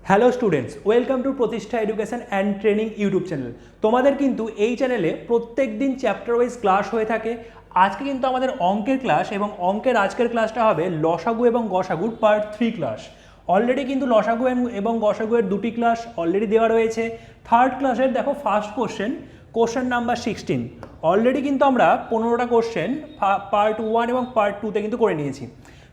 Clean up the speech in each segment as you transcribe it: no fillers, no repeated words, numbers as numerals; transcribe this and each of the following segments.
Hello students, welcome to প্রতিষ্ঠা education and training YouTube channel. তোমাদের কিন্তু এই চ্যানেলে প্রত্যেক দিন চ্যাপ্টার ওয়াইজ ক্লাস হয়ে থাকে। আজকে কিন্তু আমাদের অঙ্কের ক্লাস এবং অঙ্কের আজকের ক্লাসটা হবে লসাগু এবং গসাগুর পার্ট 3 ক্লাস। অলরেডি কিন্তু লসাগু এবং গসাগুয়ের দুটি ক্লাস অলরেডি দেওয়া রয়েছে। থার্ড ক্লাসের দেখো ফার্স্ট কোশ্চেন নাম্বার 16 অলরেডি কিন্তু আমরা 15টা কোশ্চেন পার্ট 1 এবং পার্ট 2তে কিন্তু করে নিয়েছি।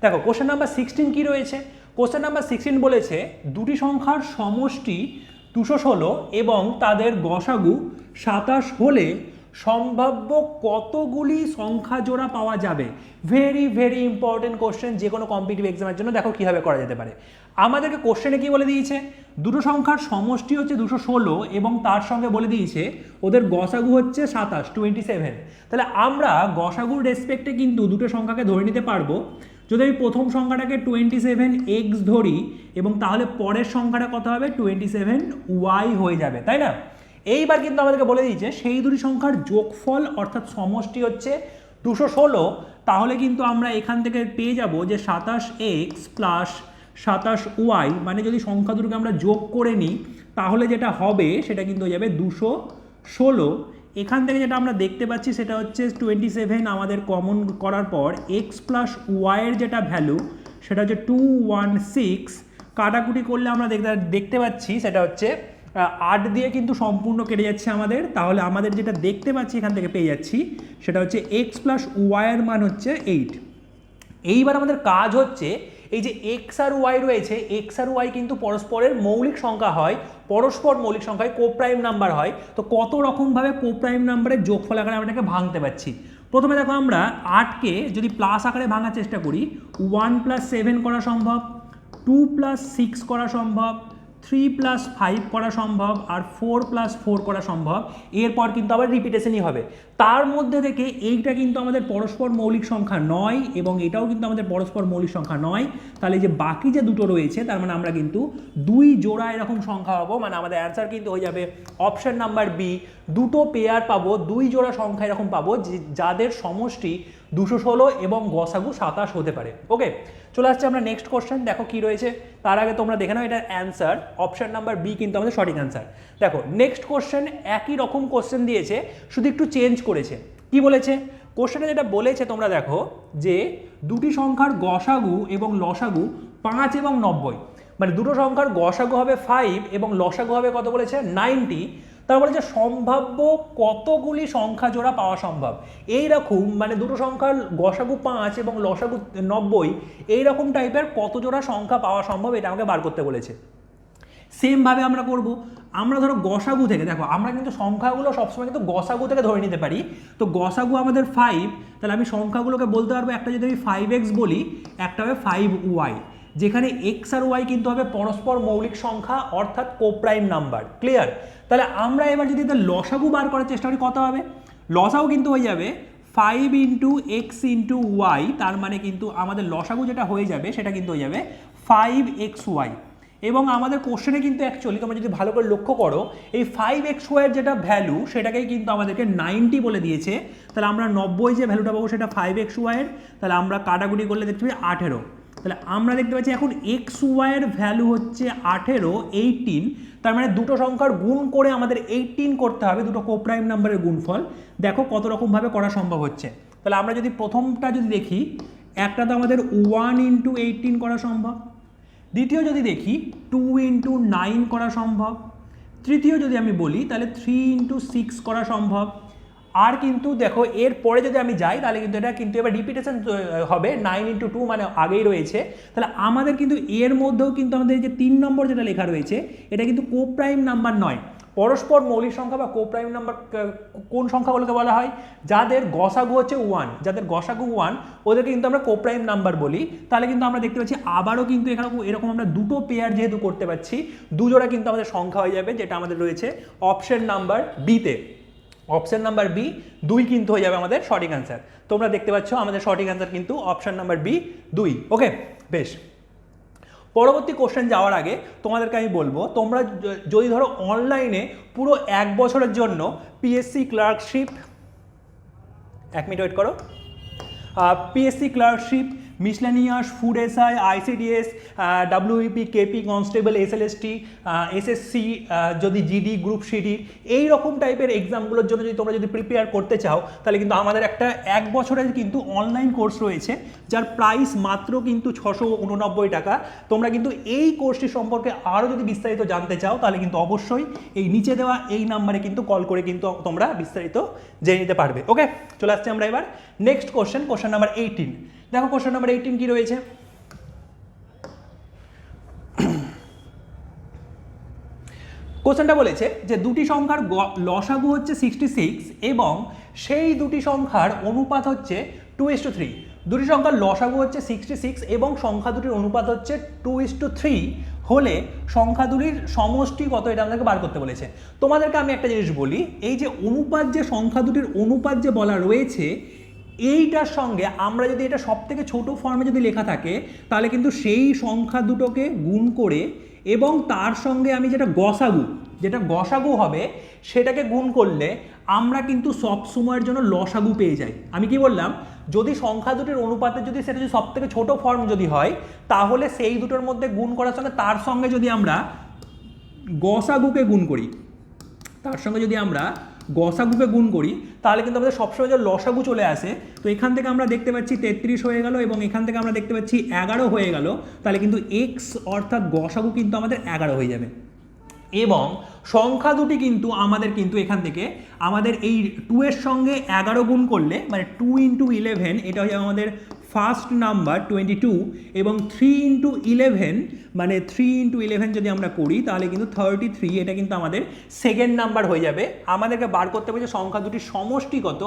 দেখো কোশ্চেন নাম্বার 16 কি রয়েছে। কোশ্চেন নাম্বার 16 বলেছে দুটি সংখ্যার সমষ্টি 216 এবং তাদের গসাগু 27 হলে সম্ভাব্য কতগুলি সংখ্যা জোড়া পাওয়া যাবে। ভেরি ভেরি ইম্পর্টেন্ট কোশ্চেন, যে কোনো কম্পিটিটিভ এক্সামের জন্য দেখো কীভাবে করা যেতে পারে। আমাদেরকে কোশ্চেনে কি বলে দিয়েছে, দুটো সংখ্যার সমষ্টি হচ্ছে 216 এবং তার সঙ্গে বলে দিয়েছে ওদের গসাগু হচ্ছে 27। তাহলে আমরা গসাগুর রেসপেক্টে কিন্তু দুটো সংখ্যাকে ধরে নিতে পারবো। যদি আমি প্রথম সংখ্যাটাকে 27x ধরি এবং তাহলে পরের সংখ্যাটা কত হবে 27y হয়ে যাবে, তাই না। এইবার কিন্তু আমাদেরকে বলে দিয়েছে সেই দুটি সংখ্যার যোগফল অর্থাৎ সমষ্টি হচ্ছে 216। তাহলে কিন্তু আমরা এখান থেকে পেয়ে যাব যে 27x প্লাস 27y, মানে যদি সংখ্যা দুটোকে আমরা যোগ করে নিই তাহলে যেটা হবে সেটা কিন্তু হয়ে যাবে 216। এখান থেকে যেটা আমরা দেখতে পাচ্ছি সেটা হচ্ছে 27 আমাদের কমন করার পর এক্স প্লাস ওয়াইয়ের যেটা ভ্যালু সেটা হচ্ছে 216। কাটাকুটি করলে আমরা দেখতে পাচ্ছি সেটা হচ্ছে 8 দিয়ে কিন্তু সম্পূর্ণ কেটে যাচ্ছে আমাদের। তাহলে আমাদের যেটা দেখতে পাচ্ছি এখান থেকে পেয়ে যাচ্ছি সেটা হচ্ছে এক্স প্লাস ওয়াইয়ের মান হচ্ছে 8। এইবার আমাদের কাজ হচ্ছে এই যে এক্স আর ওয়াই রয়েছে, এক্স আর ওয়াই কিন্তু পরস্পরের মৌলিক সংখ্যা হয়, পরস্পর মৌলিক সংখ্যায় কোপ্রাইম নাম্বার হয়। তো কত রকমভাবে কোপ্রাইম নাম্বারের যোগফল আকারে আমরা এটাকে ভাঙতে পারছি। প্রথমে দেখো আমরা 8কে যদি প্লাস আকারে ভাঙার চেষ্টা করি 1 + 7 করা সম্ভব, 2 + 6 করা সম্ভব, 3 + 5 করা সম্ভব, আর 4 + 4 করা সম্ভব। এরপর কিন্তু আবার রিপিটেশনই হবে। তার মধ্যে থেকে এইটা কিন্তু আমাদের পরস্পর মৌলিক সংখ্যা নয় এবং এটাও কিন্তু আমাদের পরস্পর মৌলিক সংখ্যা নয়। তাহলে যে বাকি যে দুটো রয়েছে তার মানে আমরা কিন্তু 2 জোড়া এরকম সংখ্যা পাবো, মানে আমাদের অ্যান্সার কিন্তু হয়ে যাবে অপশন নাম্বার বি। দুটো পেয়ার পাবো, 2 জোড়া সংখ্যা এরকম পাবো যাদের সমষ্টি 216 এবং গসাগু 27 হতে পারে। ওকে, চলে আসছে আমরা নেক্সট কোশ্চেন। দেখো কি রয়েছে, তার আগে তোমরা দেখে নাও এটার অ্যান্সার অপশন নাম্বার বি কিন্তু আমাদের সঠিক অ্যান্সার। দেখো নেক্সট কোশ্চেন একই রকম কোশ্চেন দিয়েছে, শুধু একটু চেঞ্জ করেছে। কি বলেছে কোশ্চেনে, যেটা বলেছে তোমরা দেখো যে দুটি সংখ্যার গসাগু এবং লসাগু 5 এবং 90, মানে দুটো সংখ্যার গসাগু হবে 5 এবং লসাগু হবে কত বলেছে 90। তার বলেছে সম্ভাব্য কতগুলি সংখ্যা জোড়া পাওয়া সম্ভব। এইরকম মানে দুটো সংখ্যার গসাগু 5 এবং লসাগু 90, এইরকম টাইপের কত জোড়া সংখ্যা পাওয়া সম্ভব এটা আমাকে বার করতে বলেছে। সেমভাবে আমরা করব। আমরা ধরো গসাগু থেকে, দেখো আমরা কিন্তু সংখ্যাগুলো সবসময় কিন্তু গসাগু থেকে ধরে নিতে পারি। তো গসাগু আমাদের 5, তাহলে আমি সংখ্যাগুলোকে বলতে পারবো একটা যদি আমি 5x বলি একটা হবে 5y, যেখানে এক্স আর ওয়াই কিন্তু হবে পরস্পর মৌলিক সংখ্যা অর্থাৎ কোপ্রাইম নাম্বার। ক্লিয়ার? তাহলে আমরা এবার যদি এটা লসাগু বার করার চেষ্টা করি কত হবে, লসাগু কিন্তু হয়ে যাবে 5 × x × y, তার মানে কিন্তু আমাদের লসাগু যেটা হয়ে যাবে সেটা কিন্তু হয়ে যাবে 5xy। এবং আমাদের কোশ্চেনে কিন্তু অ্যাকচুয়ালি তোমরা যদি ভালো করে লক্ষ্য করো এই 5xy এর যেটা ভ্যালু সেটাকেই কিন্তু আমাদেরকে 90 বলে দিয়েছে। তাহলে আমরা 90 যে ভ্যালুটা পাবো সেটা 5xy এর, তাহলে আমরা কাটাকুটি করলে দেখতে পাই 18। তাহলে আমরা দেখতে পাচ্ছি এখন xy এর ভ্যালু হচ্ছে 18, তার মানে দুটো সংখ্যার গুণ করে আমাদের 18 করতে হবে, দুটো কোপ্রাইম নাম্বারের গুণফল। দেখো কত রকমভাবে করা সম্ভব হচ্ছে। তাহলে আমরা যদি প্রথমটা যদি দেখি, একটা তো আমাদের 1 × 18 করা সম্ভব, দ্বিতীয় যদি দেখি 2 × 9 করা সম্ভব, তৃতীয় যদি আমি বলি তাহলে 3 × 6 করা সম্ভব। আর কিন্তু দেখো এর পরে যদি আমি যাই তাহলে কিন্তু এটা কিন্তু এবার রিপিটেশন হবে 9 × 2, মানে আগেই রয়েছে। তাহলে আমাদের কিন্তু এর মধ্যেও কিন্তু আমাদের যে 3 নম্বর যেটা লেখা রয়েছে এটা কিন্তু কোপ্রাইম নাম্বার নয়। পরস্পর মৌলিক সংখ্যা বা কোপ্রাইম নাম্বার কোন সংখ্যাগুলোকে বলা হয়, যাদের গসাগু হচ্ছে 1, যাদের গসাগু 1 ওদেরকে কিন্তু আমরা কোপ্রাইম নাম্বার বলি। তাহলে কিন্তু আমরা দেখতে পাচ্ছি আবারও কিন্তু এরকম আমরা দুটো পেয়ার যেহেতু করতে পারছি, দুজোড়া কিন্তু আমাদের সংখ্যা হয়ে যাবে, যেটা আমাদের রয়েছে অপশন নাম্বার বিতে। অপশন নাম্বার বি 2 কিন্তু হয়ে যাবে আমাদের সঠিক অ্যান্সার। তোমরা দেখতে পাচ্ছ আমাদের সঠিক অ্যান্সার কিন্তু অপশন নাম্বার বি 2। ওকে, বেশ। পরবর্তী কোশ্চেন যাওয়ার আগে তোমাদেরকে আমি বলবো, তোমরা যদি ধরো অনলাইনে পুরো 1 বছরের জন্য পিএসসি ক্লার্কশিপ, 1 মিনিট ওয়েট করো, PSC clerkship, miscellaneous, food SI, ICDS, ডাব্লিউইপি, KP, constable, SLST, SSC, যদি জিডি, গ্রুপ সিডি, এই রকম টাইপের এক্সামগুলোর জন্য যদি তোমরা যদি প্রিপেয়ার করতে চাও তাহলে কিন্তু আমাদের একটা 1 বছরের কিন্তু অনলাইন কোর্স রয়েছে, যার প্রাইস মাত্র কিন্তু 689 টাকা। তোমরা কিন্তু এই কোর্সটি সম্পর্কে আরও যদি বিস্তারিত জানতে চাও তাহলে কিন্তু অবশ্যই এই নিচে দেওয়া এই নাম্বারে কিন্তু কল করে কিন্তু তোমরা বিস্তারিত জেনে নিতে পারবে। ওকে, চলে আসছে আমরা এবার নেক্সট কোশ্চেন নাম্বার 18। দেখো কোশ্চেন নাম্বার 18 কি রয়েছে। কোশ্চেনটা বলেছে যে দুটি সংখ্যার লসাগু হচ্ছে 66 এবং সেই দুটি সংখ্যার অনুপাত হচ্ছে 2:3। দুটি সংখ্যার লসাগু হচ্ছে 66 এবং সংখ্যা দুটির অনুপাত হচ্ছে 2:3 হলে সংখ্যা দুটির সমষ্টি কত, এটা আমাদেরকে বার করতে বলেছে। তোমাদেরকে আমি একটা জিনিস বলি, এই যে অনুপাত, যে সংখ্যা দুটির অনুপাত যে বলা রয়েছে, এইটার সঙ্গে আমরা যদি এটা সব থেকে ছোটো ফর্মে যদি লেখা থাকে তাহলে কিন্তু সেই সংখ্যা দুটোকে গুণ করে এবং তার সঙ্গে আমি যেটা গসাগু হবে সেটাকে গুণ করলে আমরা কিন্তু সব সময়ের জন্য লসাগু পেয়ে যাই। আমি কি বললাম, যদি সংখ্যা দুটির অনুপাতের যদি সেটা যদি সব থেকে ছোটো ফর্ম যদি হয় তাহলে সেই দুটোর মধ্যে গুণ করার সঙ্গে তার সঙ্গে যদি আমরা গসাগুকে গুণ করি, তাহলে কিন্তু আমাদের সবসময় যে লসাগু চলে আসে। তো এখান থেকে আমরা দেখতে পাচ্ছি 33 হয়ে গেল এবং এখান থেকে আমরা দেখতে পাচ্ছি 11 হয়ে গেল, তাহলে কিন্তু এক্স অর্থাৎ গসাগু কিন্তু আমাদের 11 হয়ে যাবে। এবং সংখ্যা দুটি কিন্তু আমাদের কিন্তু এখান থেকে আমাদের এই 2 এর সঙ্গে 11 গুণ করলে মানে 2 × 11, এটা হচ্ছে আমাদের ফার্স্ট নাম্বার 22 এবং 3 × 11 মানে 3 × 11 যদি আমরা করি তাহলে কিন্তু 33, এটা কিন্তু আমাদের সেকেন্ড নাম্বার হয়ে যাবে। আমাদেরকে বার করতে হবে যে সংখ্যা দুটির সমষ্টি কত,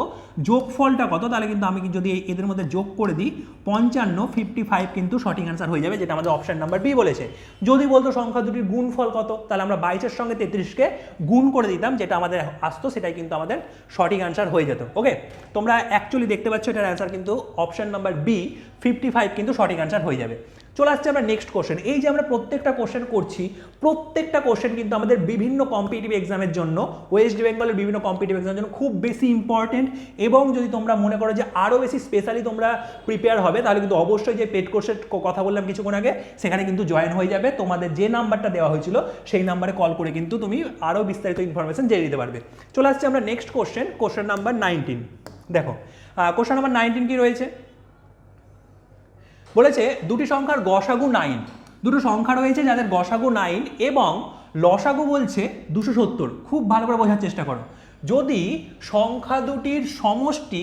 যোগফলটা কত। তাহলে কিন্তু আমি যদি এদের মধ্যে যোগ করে দিই 55 কিন্তু সঠিক অ্যান্সার হয়ে যাবে, যেটা আমাদের অপশন নাম্বার বি বলেছে। যদি বলতো সংখ্যা দুটির গুণফল কত, তাহলে আমরা 22-এর সঙ্গে 33-কে গুণ করে দিতাম, যেটা আমাদের আসতো সেটাই কিন্তু আমাদের সঠিক অ্যান্সার হয়ে যেত। ওকে, তোমরা অ্যাকচুয়ালি দেখতে পাচ্ছ এটার অ্যান্সার কিন্তু অপশন নাম্বার বি 55 কিন্তু সঠিক অ্যান্সার হয়ে যাবে। চলে আসছে আমরা নেক্সট কোশ্চেন। এই যে আমরা প্রত্যেকটা কোশ্চেন করছি, প্রত্যেকটা কোশ্চেন কিন্তু আমাদের বিভিন্ন কম্পিটিটিভ এক্সামের জন্য, ওয়েস্ট বেঙ্গলের বিভিন্ন কম্পিটিটিভ এক্সামের জন্য খুব বেশি ইম্পর্টেন্ট। এবং যদি তোমরা মনে করো যে আরও বেশি স্পেশালি তোমরা প্রিপেয়ার হবে তাহলে কিন্তু অবশ্যই যে পেড কোর্সের কথা বললাম কিছুক্ষণ আগে, সেখানে কিন্তু জয়েন হয়ে যাবে। তোমাদের যে নাম্বারটা দেওয়া হয়েছিল সেই নাম্বারে কল করে কিন্তু তুমি আরও বিস্তারিত ইনফরমেশন জেনে নিতে পারবে। চলে আসছে আমরা নেক্সট কোশ্চেন নাম্বার 19। দেখো কোশ্চেন নাম্বার 19 কি রয়েছে, বলেছে দুটি সংখ্যার গসাগু 9। দুটো সংখ্যা রয়েছে যাদের গসাগু 9 এবং লসাগু বলছে 270। খুব ভালো করে বোঝার চেষ্টা করো, যদি সংখ্যা দুটির সমষ্টি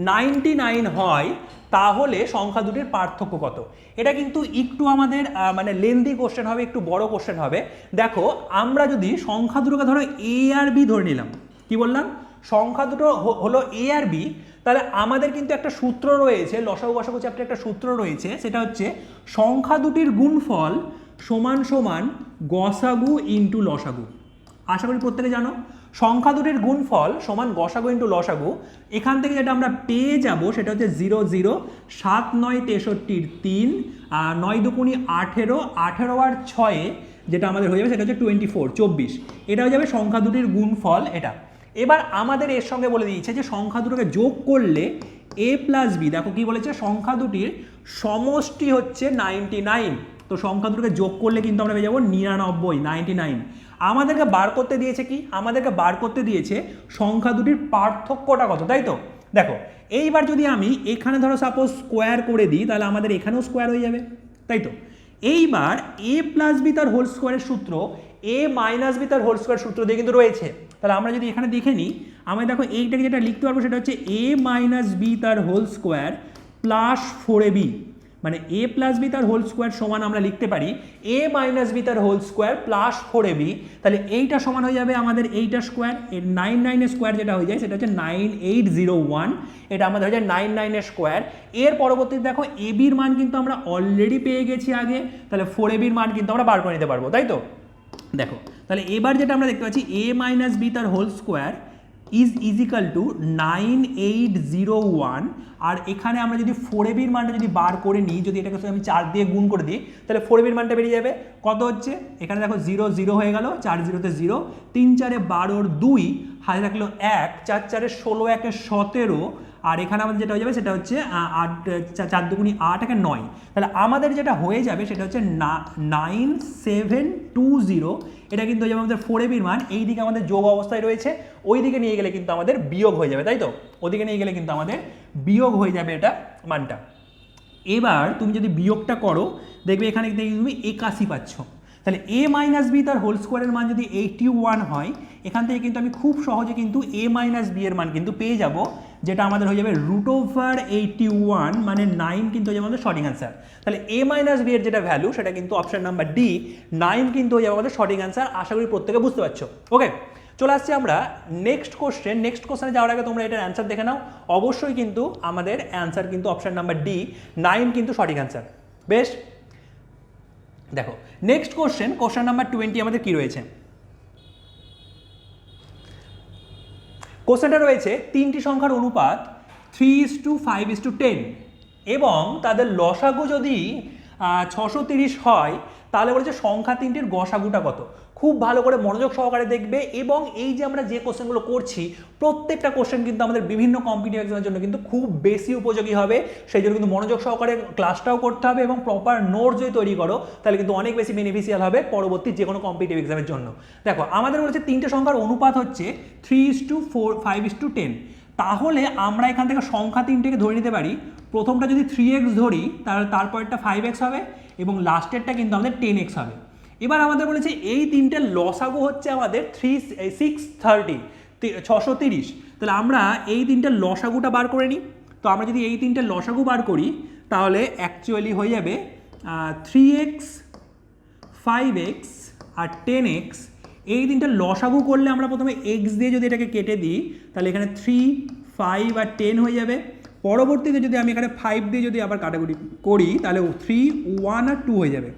99 হয় তাহলে সংখ্যা দুটির পার্থক্য কত। এটা কিন্তু একটু আমাদের মানে লেন্দি কোশ্চেন হবে, একটু বড় কোশ্চেন হবে। দেখো আমরা যদি সংখ্যা দুটোকে ধরো এ আর বি ধরে নিলাম, কি বললাম, সংখ্যা দুটো হলো এ আর বি, তাহলে আমাদের কিন্তু একটা সূত্র রয়েছে, লসাগু গসাগু চ্যাপ্টারে একটা সূত্র রয়েছে, সেটা হচ্ছে সংখ্যা দুটির গুণফল সমান সমান গসাগু ইন্টু লসাগু। আশা করি প্রত্যেকে জানো সংখ্যা দুটির গুণফল সমান গসাগু ইন্টু লসাগু। এখান থেকে যেটা আমরা পেয়ে যাব সেটা হচ্ছে 0 0 7 9 63 3 9 2 18 18 আর 6 যেটা আমাদের হয়ে যাবে সেটা হচ্ছে 24। এটা হয়ে যাবে সংখ্যা দুটির গুণফল এটা। এবার আমাদের এর সঙ্গে বলে দিয়েছে যে সংখ্যা দুটোকে যোগ করলে a + b, দেখো কি বলেছে, সংখ্যা দুটির সমষ্টি হচ্ছে 99। তো সংখ্যা দুটোকে যোগ করলে কিন্তু আমরা পেয়ে যাবো 99। আমাদেরকে বার করতে দিয়েছে কি, আমাদেরকে বার করতে দিয়েছে সংখ্যা দুটির পার্থক্যটা কত, তাই তো। দেখো এইবার যদি আমি এখানে ধরো সাপোজ স্কোয়ার করে দিই তাহলে আমাদের এখানেও স্কোয়ার হয়ে যাবে, তাই তো। এইবার a + b তার হোল স্কোয়ারের সূত্র a - b তার হোল স্কোয়ার সূত্র দিয়ে কিন্তু রয়েছে। তাহলে আমরা যদি এখানে দেখে নিই, আমি দেখো এইটাকে যেটা লিখতে পারবো সেটা হচ্ছে a - b তার হোল স্কোয়ার প্লাস 4ab, মানে a + b তার হোল স্কোয়ার সমান আমরা লিখতে পারি a - b তার হোল স্কোয়ার প্লাস 4ab। তাহলে এইটা সমান হয়ে যাবে আমাদের এইটা স্কোয়ার, এর 99 এর স্কোয়ার যেটা হয়ে যায় সেটা হচ্ছে 9801, এটা আমাদের হয়ে যায় 99 এর স্কোয়ার। এর পরবর্তীতে দেখো এবির মান কিন্তু আমরা অলরেডি পেয়ে গেছি আগে, তাহলে 4ab মান কিন্তু আমরা বার করে নিতে পারবো, তাই তো। দেখো তাহলে এবার যেটা আমরা দেখতে পাচ্ছি a - b তার whole square is equal to 9801, আর এখানে আমরা যদি 4ab এর মানটা যদি বার করে নিই, যদি এটাকে আমি 4 দিয়ে গুণ করে দিই তাহলে 4ab এর মানটা বেরিয়ে যাবে কত হচ্ছে, এখানে দেখো 0 0 হয়ে গেল, 4 0 তে 0, 3 4 12 2, হাতে থাকলো 1, 4 4 16 1 17, আর এখানে আমাদের যেটা হয়ে যাবে সেটা হচ্ছে 8 4 দুগুণি 8 একে 9, তাহলে আমাদের যেটা হয়ে যাবে সেটা হচ্ছে 9720, এটা কিন্তু হয়ে যাবে আমাদের 4ab-র মান। এই দিকে আমাদের যোগ অবস্থায় রয়েছে, ওই দিকে নিয়ে গেলে কিন্তু আমাদের বিয়োগ হয়ে যাবে, তাই তো? ওদিকে নিয়ে গেলে কিন্তু আমাদের বিয়োগ হয়ে যাবে এটা মানটা। এবার তুমি যদি বিয়োগটা করো দেখবে এখানে তুমি 81 পাচ্ছ। তাহলে a মাইনাস বি তার হোল স্কোয়ারের মান যদি 81 হয়, এখান থেকে কিন্তু আমি খুব সহজে কিন্তু a মাইনাস বি এর মান কিন্তু পেয়ে যাব, যেটা আমাদের হয়ে যাবে √81 মানে 9 কিন্তু হয়ে যাবে আমাদের সঠিক অ্যান্সার। তাহলে a মাইনাস বি এর যেটা ভ্যালু সেটা কিন্তু অপশন নাম্বার ডি 9 কিন্তু হয়ে যাবে আমাদের সঠিক অ্যান্সার। আশা করি প্রত্যেকে বুঝতে পারছো। ওকে, চলে আসছি আমরা নেক্সট কোশ্চেন। নেক্সট কোশ্চেনে যাওয়ার আগে তোমরা এটার অ্যান্সার দেখে নাও। অবশ্যই কিন্তু আমাদের অ্যান্সার কিন্তু অপশন নাম্বার ডি 9 কিন্তু সঠিক অ্যান্সার। বেশ, দেখো নেক্সট কোশ্চেন, কোশ্চেন নাম্বার 20 আমাদের কি রয়েছে? কোশ্চেনটা রয়েছে তিনটি সংখ্যার অনুপাত 3:5:10 এবং তাদের লসাগু যদি 630 হয়, তাহলে বলেছে সংখ্যা তিনটির গসাগুটা কত। খুব ভালো করে মনোযোগ সহকারে দেখবে, এবং এই যে আমরা যে কোশ্চেনগুলো করছি প্রত্যেকটা কোশ্চেন কিন্তু আমাদের বিভিন্ন কম্পিটিটিভ এক্সামের জন্য কিন্তু খুব বেশি উপযোগী হবে। সেই জন্য কিন্তু মনোযোগ সহকারে ক্লাসটাও করতে হবে এবং প্রপার নোট যদি তৈরি করো তাহলে কিন্তু অনেক বেশি বেনিফিশিয়াল হবে পরবর্তী যে কোনো কম্পিটিটিভ এক্সামের জন্য। দেখো আমাদের বলেছে তিনটে সংখ্যার অনুপাত হচ্ছে 3:5:10, তাহলে আমরা এখান থেকে সংখ্যা তিনটেকে ধরে নিতে পারি। প্রথমটা যদি 3x ধরি তাহলে তারপরটা 5x হবে এবং লাস্টেরটা কিন্তু আমাদের 10x হবে। এবার আমাদের বলেছে এই তিনটে লসাগু হচ্ছে আমাদের 630, তাহলে আমরা এই তিনটে লসাগুটা বার করে নিই। তো আমরা যদি এই তিনটে লসাগু বার করি তাহলে অ্যাকচুয়ালি হয়ে যাবে 3x 5x আর 10x। এই তিনটে লসাগু করলে আমরা প্রথমে x দিয়ে যদি এটাকে কেটে দিই তাহলে এখানে 3, 5 আর 10 হয়ে যাবে। পরবর্তীতে যদি আমি এখানে 5 দিয়ে যদি আবার কাটাকুটি করি তাহলে 3, 1 আর 2 হয়ে যাবে।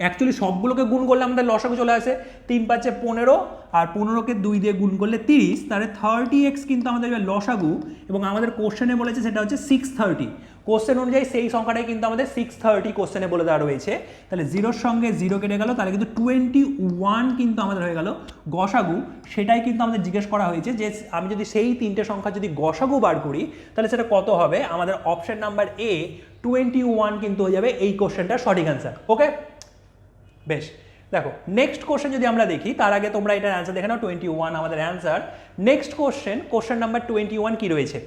অ্যাকচুয়ালি সবগুলোকে গুণ করলে আমাদের লসাগু চলে আসে 3 5 15 আর 15কে 2 দিয়ে গুণ করলে 30, তাহলে 30x কিন্তু আমাদের লসাগু। এবং আমাদের কোশ্চেনে বলেছে সেটা হচ্ছে 630। কোশ্চেন অনুযায়ী সেই সংখ্যাটাই কিন্তু আমাদের 630 কোশ্চেনে বলে দেওয়া রয়েছে। তাহলে 0-র সঙ্গে 0 কেটে গেল, তাহলে কিন্তু 21 কিন্তু আমাদের হয়ে গেল গসাগু। সেটাই কিন্তু আমাদের জিজ্ঞেস করা হয়েছে যে আমি যদি সেই তিনটে সংখ্যা যদি গসাগু বার করি তাহলে সেটা কত হবে। আমাদের অপশন নাম্বার এ 21 কিন্তু হয়ে যাবে এই কোশ্চেনটার সঠিক অ্যান্সার। ওকে, বেশ, দেখো নেক্সট কোশ্চেন যদি আমরা দেখি তার আগে তোমরা এটার অ্যান্সার দেখে নাও। 21 আমাদের answer. Next question, question number 21 কি রয়েছে?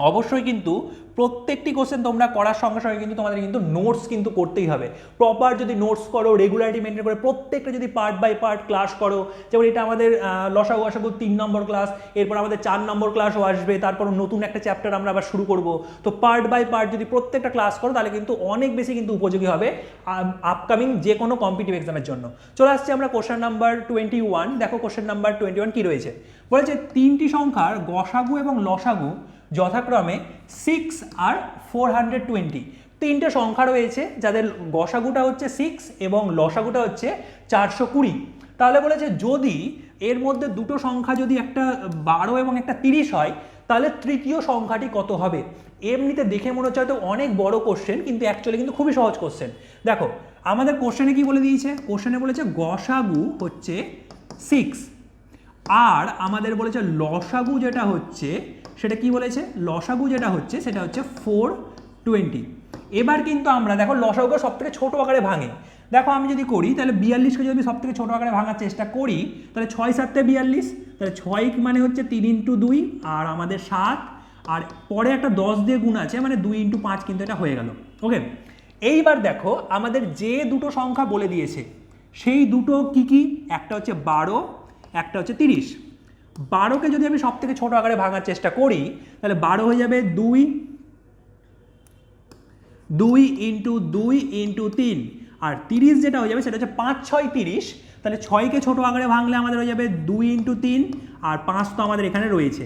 অবশ্যই কিন্তু প্রত্যেকটি কোশ্চেন তোমরা করার সঙ্গে সঙ্গে কিন্তু তোমাদের কিন্তু নোটস কিন্তু করতেই হবে। প্রপার যদি নোটস করো, রেগুলারিটি মেনটেন করে প্রত্যেকটা যদি পার্ট বাই পার্ট ক্লাস করো, যেমন এটা আমাদের লসাগু গসাগু 3 নম্বর ক্লাস, এরপর আমাদের 4 নম্বর ক্লাসও আসবে, তারপর নতুন একটা চ্যাপ্টার আমরা আবার শুরু করব। তো পার্ট বাই পার্ট যদি প্রত্যেকটা ক্লাস করো তাহলে কিন্তু অনেক বেশি কিন্তু উপযোগী হবে আপকামিং যে কোনো কম্পিটিটিভ এক্সামের জন্য। চলে আসছি আমরা কোশ্চেন নাম্বার 21। দেখো কোশ্চেন নাম্বার 21 কি রয়েছে? বলেছে তিনটি সংখ্যার গসাগু এবং লসাগু যথাক্রমে 6 আর 420। তিনটে সংখ্যা রয়েছে যাদের গসাগুটা হচ্ছে 6 এবং লসাগুটা হচ্ছে 420। তাহলে বলেছে যদি এর মধ্যে দুটো সংখ্যা যদি একটা 12 এবং একটা 30 হয় তাহলে তৃতীয় সংখ্যাটি কত হবে। এমনিতে দেখে মনে হচ্ছে হয়তো অনেক বড় কোশ্চেন, কিন্তু অ্যাকচুয়ালি কিন্তু খুবই সহজ কোশ্চেন। দেখো আমাদের কোশ্চেনে কি বলে দিয়েছে? কোশ্চেনে বলেছে গসাগু হচ্ছে 6 আর আমাদের বলেছে লসাগু যেটা হচ্ছে সেটা কি বলেছে? লসাগু যেটা হচ্ছে সেটা হচ্ছে 420। এবার কিন্তু আমরা দেখো লসাগুকে সব থেকে ছোটো আকারে ভাঙে। দেখো আমি যদি করি তাহলে 42কে যদি সব থেকে ছোটো আকারে ভাঙার চেষ্টা করি তাহলে 6 7 42, তাহলে 6 মানে হচ্ছে 3 × 2 আর আমাদের 7, আর পরে একটা 10 দিয়ে গুণ আছে মানে 2 × 5 কিন্তু এটা হয়ে গেল। ওকে, এইবার দেখো আমাদের যে দুটো সংখ্যা বলে দিয়েছে সেই দুটো কি কি? একটা হচ্ছে 12, একটা হচ্ছে 30। 12কে যদি আমি সব থেকে ছোটো আকারে ভাঙার চেষ্টা করি তাহলে 12 হয়ে যাবে 2 × 2 × 3, আর 30 যেটা হয়ে যাবে সেটা হচ্ছে 5 6 30। তাহলে 6কে ছোটো আকারে ভাঙলে আমাদের হয়ে যাবে 2 × 3 আর 5 তো আমাদের এখানে রয়েছে।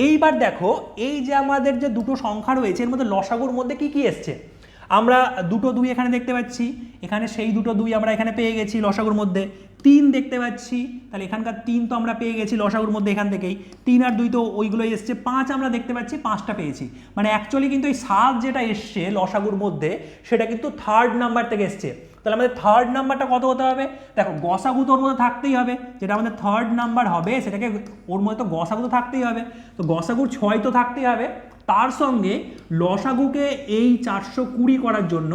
এইবার দেখো এই যে আমাদের যে দুটো সংখ্যা রয়েছে এর মধ্যে লসাগুর মধ্যে কি কি এসছে? আমরা দুটো 2 এখানে দেখতে পাচ্ছি, এখানে সেই দুটো 2 আমরা এখানে পেয়ে গেছি লসাগুর মধ্যে। 3 দেখতে পাচ্ছি, তাহলে এখানকার 3 তো আমরা পেয়ে গেছি লসাগুর মধ্যে এখান থেকেই। 3 আর 2 তো ওইগুলোই এসছে। 5 আমরা দেখতে পাচ্ছি, 5টা পেয়েছি। মানে অ্যাকচুয়ালি কিন্তু এই 7 যেটা এসছে লসাগুর মধ্যে সেটা কিন্তু থার্ড নাম্বার থেকে এসছে। তাহলে আমাদের থার্ড নাম্বারটা কত হতে হবে? দেখো গসাগু তো ওর মধ্যে থাকতেই হবে, যেটা আমাদের থার্ড নাম্বার হবে সেটাকে ওর মধ্যে তো গসাগু তো থাকতেই হবে, তো গসাগুর 6 তো থাকতেই হবে, তার সঙ্গে লসাগুকে এই 420 করার জন্য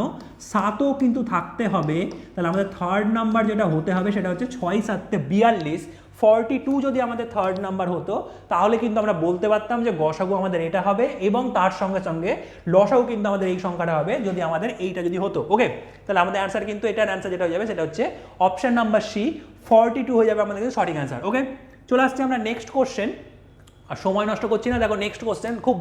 7ও কিন্তু থাকতে হবে। তাহলে আমাদের থার্ড নাম্বার যেটা হতে হবে সেটা হচ্ছে 6 7 42, 42 যদি আমাদের থার্ড নাম্বার হতো তাহলে কিন্তু আমরা বলতে পারতাম যে গসাগু আমাদের এটা হবে এবং তার সঙ্গে সঙ্গে লসাগু কিন্তু আমাদের এই সংখ্যাটা হবে যদি আমাদের এইটা যদি হতো। ওকে, তাহলে আমাদের অ্যান্সার কিন্তু এটার অ্যান্সার যেটা হয়ে যাবে সেটা হচ্ছে অপশন নাম্বার সি, 42 হয়ে যাবে আমাদের কিন্তু সঠিক অ্যান্সার। ওকে, চলে আসছে আমরা নেক্সট কোশ্চেন, আর সময় নষ্ট করছি না। দেখো নেক্সট কোশ্চেন খুব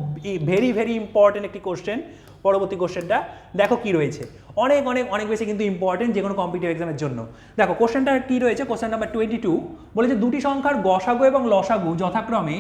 ভেরি ভেরি ইম্পর্টেন্ট একটি কোশ্চেন। পরবর্তী কোশ্চেনটা দেখো কি রয়েছে, অনেক অনেক অনেক বেশি কিন্তু ইম্পর্টেন্ট যে কোনো কম্পিটিটিভ এক্সামের জন্য। দেখো কোশ্চেনটা কি রয়েছে, কোশ্চেন নাম্বার 22 বলেছে দুটি সংখ্যার গসাগু এবং লসাগু যথাক্রমে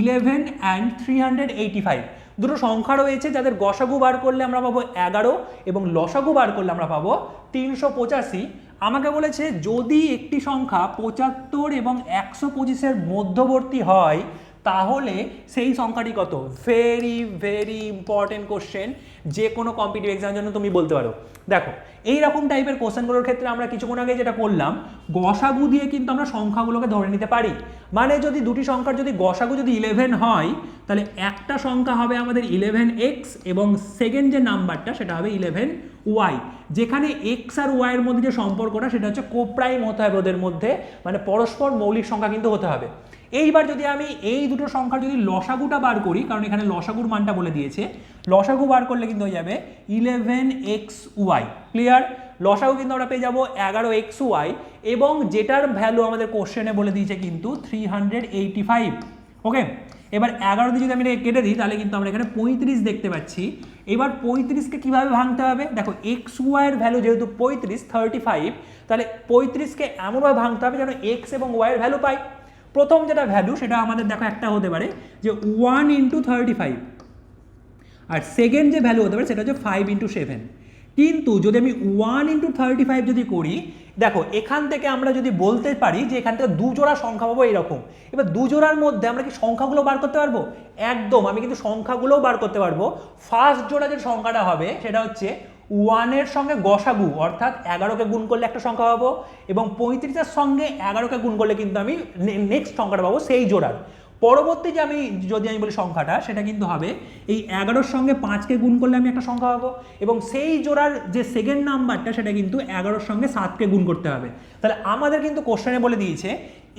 11 and 385। দুটো সংখ্যা রয়েছে যাদের গসাগু বার করলে আমরা পাবো 11 এবং লসাগু বার করলে আমরা পাবো 385। আমাকে বলেছে যদি একটি সংখ্যা 75 এবং 125-এর মধ্যবর্তী হয় তাহলে সেই সংখ্যাটি কত? ভেরি ভেরি ইম্পর্টেন্ট কোশ্চেন, যে কোনো কম্পিটিটিভ এক্সামের জন্য তুমি বলতে পারো। দেখো এইরকম টাইপের কোশ্চেনগুলোর ক্ষেত্রে আমরা কিছুক্ষণ আগে যেটা করলাম, গসাগু দিয়ে কিন্তু আমরা সংখ্যাগুলোকে ধরে নিতে পারি। মানে যদি দুটি সংখ্যার যদি গসাগু যদি 11 হয় তাহলে একটা সংখ্যা হবে আমাদের 11x এবং সেকেন্ড যে নাম্বারটা সেটা হবে 11y, যেখানে x আর y এর মধ্যে যে সম্পর্কটা সেটা হচ্ছে কোপ্রাইম হতে হবে ওদের মধ্যে, মানে পরস্পর মৌলিক সংখ্যা কিন্তু হতে হবে। এইবার যদি আমি এই দুটো সংখ্যার যদি লসাগুটা বার করি, কারণ এখানে লসাগুর মানটা বলে দিয়েছে, লসাগু বার করলে কিন্তু হয়ে যাবে 11xy। ক্লিয়ার? লসাগু কিন্তু আমরা পেয়ে যাবো 11xy এবং যেটার ভ্যালু আমাদের কোশ্চেনে বলে দিয়েছে কিন্তু 385। ওকে, এবার 11 দিয়ে যদি আমি এটাকে কেটে দিই তাহলে কিন্তু আমরা এখানে 35 দেখতে পাচ্ছি। এবার 35কে কীভাবে ভাঙতে হবে? দেখো xy এর ভ্যালু যেহেতু 35, তাহলে 35কে এমনভাবে ভাঙতে হবে যেন x এবং y এর ভ্যালু পাই। প্রথম যেটা ভ্যালু সেটা আমাদের দেখো একটা হতে পারে যে 1 × 35, আর সেকেন্ড যে ভ্যালু হতে পারে সেটা হচ্ছে 5 × 7। কিন্তু যদি আমি 1 × 35 যদি করি, দেখো এখান থেকে আমরা যদি বলতে পারি যে এখান থেকে দুজোড়া সংখ্যা পাবো এরকম। এবার দুজোড়ার মধ্যে আমরা কি সংখ্যাগুলো বার করতে পারবো? একদম, আমি কিন্তু সংখ্যাগুলোও বার করতে পারবো। ফার্স্ট জোড়া যে সংখ্যাটা হবে সেটা হচ্ছে 1-এর সঙ্গে গসাগু, অর্থাৎ 11কে গুণ করলে একটা সংখ্যা পাবো এবং 35-এর সঙ্গে 11কে গুণ করলে কিন্তু আমি নেক্সট সংখ্যাটা পাবো সেই জোড়ার। পরবর্তী যে যদি আমি বলি সংখ্যাটা সেটা কিন্তু হবে এই 11-র সঙ্গে 5কে গুণ করলে আমি একটা সংখ্যা পাবো এবং সেই জোড়ার যে সেকেন্ড নাম্বারটা সেটা কিন্তু 11-র সঙ্গে 7কে গুণ করতে হবে। তাহলে আমাদের কিন্তু কোশ্চেনে বলে দিয়েছে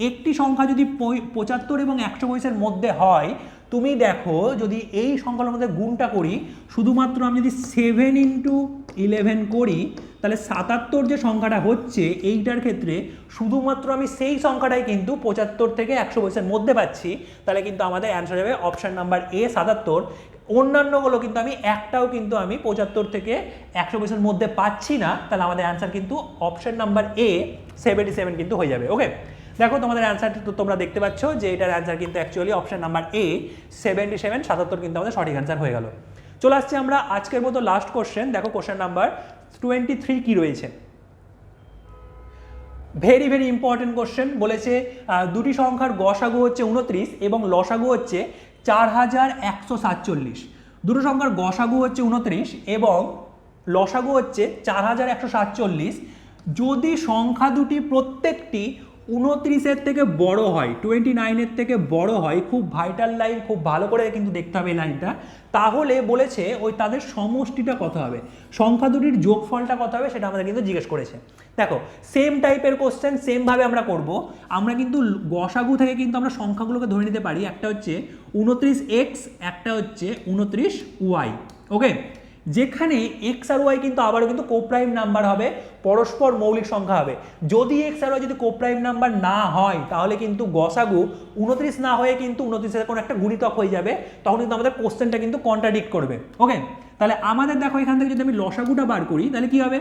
একটি সংখ্যা যদি 75 এবং 125-এর মধ্যে হয়, তুমি দেখো যদি এই সংখ্যার মধ্যে গুণটা করি, শুধুমাত্র আমি যদি 7 × 11 করি তাহলে 77 যে সংখ্যাটা হচ্ছে এইটার ক্ষেত্রে শুধুমাত্র আমি সেই সংখ্যাটাই কিন্তু 75 থেকে 125-এর মধ্যে পাচ্ছি। তাহলে কিন্তু আমাদের অ্যান্সার হবে অপশন নাম্বার এ 77। অন্যান্যগুলো কিন্তু আমি একটাও কিন্তু আমি 75 থেকে 125-এর মধ্যে পাচ্ছি না, তাহলে আমাদের অ্যান্সার কিন্তু অপশন নাম্বার এ 77 কিন্তু হয়ে যাবে। ওকে, দেখো তোমাদের অ্যান্সারটি তো তোমরা দেখতে পাচ্ছ যে এটার অ্যান্সার কিন্তু অ্যাকচুয়ালি অপশন নাম্বার এ 77, 77 কিন্তু আমাদের সঠিক অ্যান্সার হয়ে গেল। চলে আসছি আমরা আজকের মতো লাস্ট কোশ্চেন। দেখো কোশ্চেন নাম্বার 23 কি রয়েছে, ভেরি ভেরি ইম্পর্টেন্ট কোশ্চেন। বলেছে দুটি সংখ্যার গসাগু হচ্ছে 29 এবং লসাগু হচ্ছে 4147। দুটো সংখ্যার গসাগু হচ্ছে 29 এবং লসাগু হচ্ছে 4147। যদি সংখ্যা দুটি প্রত্যেকটি 29-এর থেকে বড় হয়, 29-এর থেকে বড় হয়, খুব ভাইটাল লাইন, খুব ভালো করে কিন্তু দেখতে হবে এই লাইনটা, তাহলে বলেছে ওই তাদের সমষ্টিটা কত হবে, সংখ্যা দুটির যোগফলটা কত হবে সেটা আমাদের কিন্তু জিজ্ঞেস করেছে। দেখো সেম টাইপের কোশ্চেন সেমভাবে আমরা করব। আমরা কিন্তু গসাগু থেকে কিন্তু আমরা সংখ্যাগুলোকে ধরে নিতে পারি, একটা হচ্ছে 29x, একটা হচ্ছে 29y। ওকে, যেখানে এক্স আর ওয়াই কিন্তু আবারও কিন্তু কোপ্রাইম নাম্বার হবে, পরস্পর মৌলিক সংখ্যা হবে। যদি এক্স আর ওয়াই যদি কোপ্রাইম নাম্বার না হয় তাহলে কিন্তু গসাগু 29 না হয়ে কিন্তু 29-এর কোনো একটা গুণিতক হয়ে যাবে, তখন কিন্তু আমাদের কোশ্চেনটা কিন্তু কন্ট্রাডিক্ট করবে। ওকে, তাহলে আমাদের দেখো এখান থেকে যদি আমি লসাগুটা বার করি তাহলে কি হবে,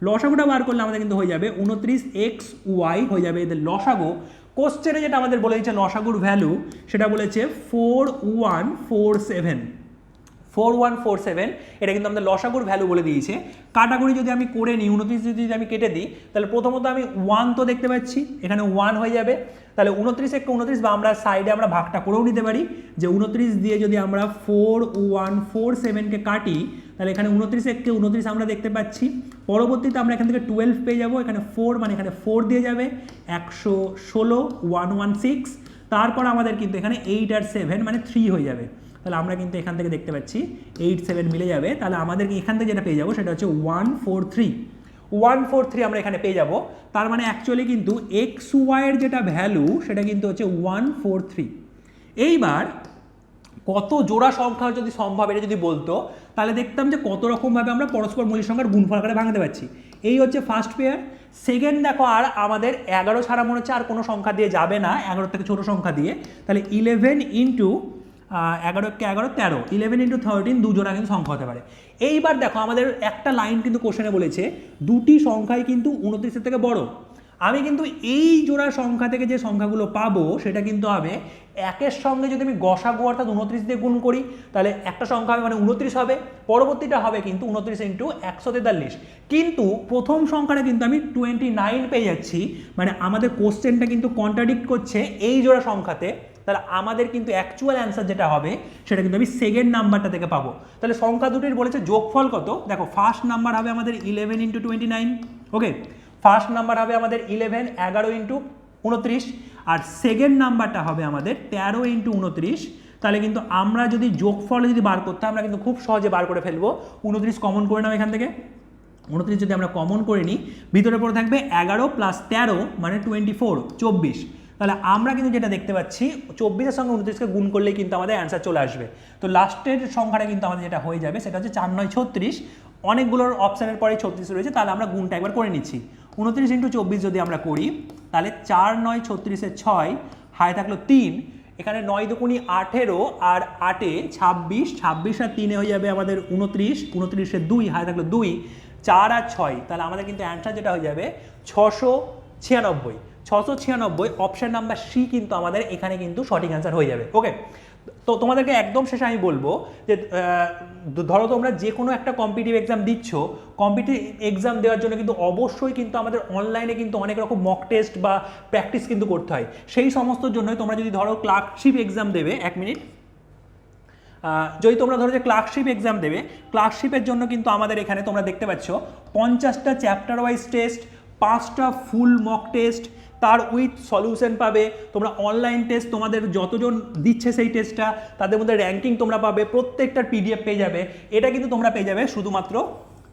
লসাগুটা বার করলে আমাদের কিন্তু হয়ে যাবে 29xy হয়ে যাবে এদের লসাগু। কোশ্চেনে যেটা আমাদের বলে দিচ্ছে লসাগুর ভ্যালু সেটা বলেছে 4147, 4147। এটা কিন্তু আমাদের লসাগুর ভ্যালু বলে দিয়েছে। কাটাকুটি যদি আমি করে নিই, 29 যদি আমি কেটে দিই তাহলে প্রথমত আমি 1 তো দেখতে পাচ্ছি, এখানে 1 হয়ে যাবে। তাহলে 29 একটা 29, বা আমরা সাইডে আমরা ভাগটা করেও নিতে পারি যে 29 দিয়ে যদি আমরা 4147কে কাটি তাহলে এখানে 29 আমরা দেখতে পাচ্ছি। পরবর্তীতে আমরা এখান থেকে 12 পেয়ে যাবো, এখানে 4 মানে এখানে 4 দিয়ে যাবে, 116 116, তারপর আমাদের কিন্তু এখানে 8 আর 7 মানে 3 হয়ে যাবে। তাহলে আমরা কিন্তু এখান থেকে দেখতে পাচ্ছি 8 7 মিলে যাবে, তাহলে আমাদের এখান থেকে যেটা পেয়ে যাবো সেটা হচ্ছে 143 আমরা এখানে পেয়ে যাব। তার মানে অ্যাকচুয়ালি কিন্তু এক্স ওয়াইয়ের যেটা ভ্যালু সেটা কিন্তু হচ্ছে 143। এইবার কত জোড়া সংখ্যা যদি সম্ভব এটা যদি বলতো, তাহলে দেখতাম যে কত রকমভাবে আমরা পরস্পর মৌলিক সংখ্যার গুণফল আকারে ভাঙতে পারছি। এই হচ্ছে ফার্স্ট পেয়ার। সেকেন্ড দেখো, আর আমাদের 11 ছাড়া মনে হচ্ছে আর কোনো সংখ্যা দিয়ে যাবে না, 11 থেকে ছোটো সংখ্যা দিয়ে। তাহলে 11 ইন্টু 11 কে 11 13, 11 ইন্টু 13 দু জোড়া কিন্তু সংখ্যা হতে পারে। এইবার দেখো আমাদের একটা লাইন কিন্তু কোশ্চেনে বলেছে দুটি সংখ্যাই কিন্তু 29 থেকে বড়। আমি কিন্তু এই জোড়া সংখ্যা থেকে যে সংখ্যাগুলো পাবো সেটা কিন্তু হবে একের সঙ্গে যদি আমি গসাগু অর্থাৎ 29 দিয়ে গুণ করি, তাহলে একটা সংখ্যা হবে মানে 29 হবে, পরবর্তীটা হবে কিন্তু 29 ইন্টু 143। কিন্তু প্রথম সংখ্যাটা কিন্তু আমি 29 পেয়ে যাচ্ছি, মানে আমাদের কোশ্চেনটা কিন্তু কন্ট্রাডিক্ট করছে এই জোড়া সংখ্যাতে। তাহলে আমাদের কিন্তু অ্যাকচুয়াল অ্যান্সার যেটা হবে সেটা কিন্তু আমি সেকেন্ড নাম্বারটা থেকে পাবো। তাহলে সংখ্যা দুটির বলেছে যোগফল কত, দেখো ফার্স্ট নাম্বার হবে আমাদের 11 ইন্টু 29, ওকে, ফার্স্ট নাম্বার হবে আমাদের 11 ইন্টু 29, আর সেকেন্ড নাম্বারটা হবে আমাদের 13 ইন্টু 29। তাহলে কিন্তু আমরা যদি যোগফল যদি বার করতে আমরা কিন্তু খুব সহজে বার করে ফেলবো। 29 কমন করে নাও এখান থেকে, 29 যদি আমরা কমন করে নিই ভিতরে পড়ে থাকবে 11 প্লাস 13 মানে 24 24। তাহলে আমরা কিন্তু যেটা দেখতে পাচ্ছি 24-এর সঙ্গে 29-কে গুণ করলেই কিন্তু আমাদের অ্যান্সার চলে আসবে। তো লাস্টের সংখ্যাটা কিন্তু আমাদের যেটা হয়ে যাবে সেটা হচ্ছে 4 9 36, অনেকগুলোর অপশানের পরে 36 রয়েছে, তাহলে আমরা গুণটা একবার করে নিচ্ছি। 29 ইন্টু 24 যদি আমরা করি তাহলে 4 9 36-এ 6, হায় থাকলো 3, এখানে 9 দুগুণী 18 আর 8-এ 26, 26 আর 3-এ হয়ে যাবে আমাদের 29, 29-এ 2, হায় থাকলো 2, 4 আর 6, তাহলে আমাদের কিন্তু অ্যান্সার যেটা হয়ে যাবে 696। 696 অপশন নাম্বার সি কিন্তু আমাদের এখানে কিন্তু সঠিক অ্যান্সার হয়ে যাবে। ওকে, তো তোমাদেরকে একদম শেষে আমি বলবো যে ধরো তোমরা যে কোনো একটা কম্পিটিটিভ এক্সাম দিচ্ছ, কম্পিটিটিভ এক্সাম দেওয়ার জন্য কিন্তু অবশ্যই কিন্তু আমাদের অনলাইনে কিন্তু অনেক রকম মক টেস্ট বা প্র্যাকটিস কিন্তু করতে হয়। সেই সমস্ত জন্যই তোমরা যদি ধরো ক্লার্কশিপ এক্সাম দেবে, এক মিনিট, যদি তোমরা ধরো যে ক্লার্কশিপ এক্সাম দেবে, ক্লার্কশিপের জন্য কিন্তু আমাদের এখানে তোমরা দেখতে পাচ্ছ 50টা চ্যাপ্টার ওয়াইজ টেস্ট, 5টা ফুল মক টেস্ট, তার উইথ সলিউশন পাবে। তোমরা অনলাইন টেস্ট তোমাদের যতজন দিচ্ছে সেই টেস্টটা তাদের মধ্যে র্যাঙ্কিং তোমরা পাবে, প্রত্যেকটার পিডিএফ পেয়ে যাবে। এটা কিন্তু তোমরা পেয়ে যাবে শুধুমাত্র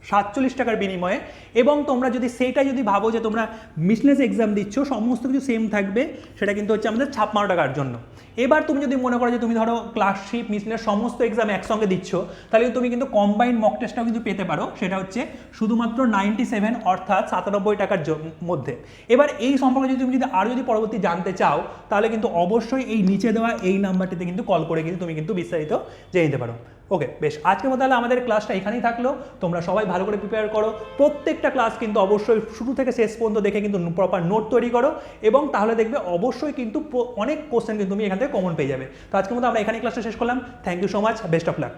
47 টাকার বিনিময়ে। এবং তোমরা যদি সেইটা যদি ভাবো যে তোমরা মিসলেস এক্সাম দিচ্ছ, সমস্ত কিছু সেম থাকবে, সেটা কিন্তু হচ্ছে আমাদের 56 টাকার জন্য। এবার তুমি যদি মনে করো যে তুমি ধরো ক্লার্কশিপ মিসলেস সমস্ত এক্সাম একসঙ্গে দিচ্ছ, তাহলে তুমি কিন্তু কম্বাইন্ড মক টেস্টটাও কিন্তু পেতে পারো, সেটা হচ্ছে শুধুমাত্র 97 অর্থাৎ 97 টাকার মধ্যে। এবার এই সম্পর্কে যদি তুমি আরও যদি পরবর্তী জানতে চাও, তাহলে কিন্তু অবশ্যই এই নিচে দেওয়া এই নাম্বারটিতে কিন্তু কল করে কিন্তু তুমি কিন্তু বিস্তারিত জেনে নিতে পারো। ওকে, বেশ, আজকের মতো তাহলে আমাদের ক্লাসটা এখানেই থাকলো। তোমরা সবাই ভালো করে প্রিপেয়ার করো, প্রত্যেকটা ক্লাস কিন্তু অবশ্যই শুরু থেকে শেষ পর্যন্ত দেখে কিন্তু প্রপার নোট তৈরি করো, এবং তাহলে দেখবে অবশ্যই কিন্তু অনেক কোশ্চেন কিন্তু তুমি এখান থেকে কমন পেয়ে যাবে। তো আজকের মতো আমরা এখানেই ক্লাসটা শেষ করলাম। Thank you so much, best of lakh.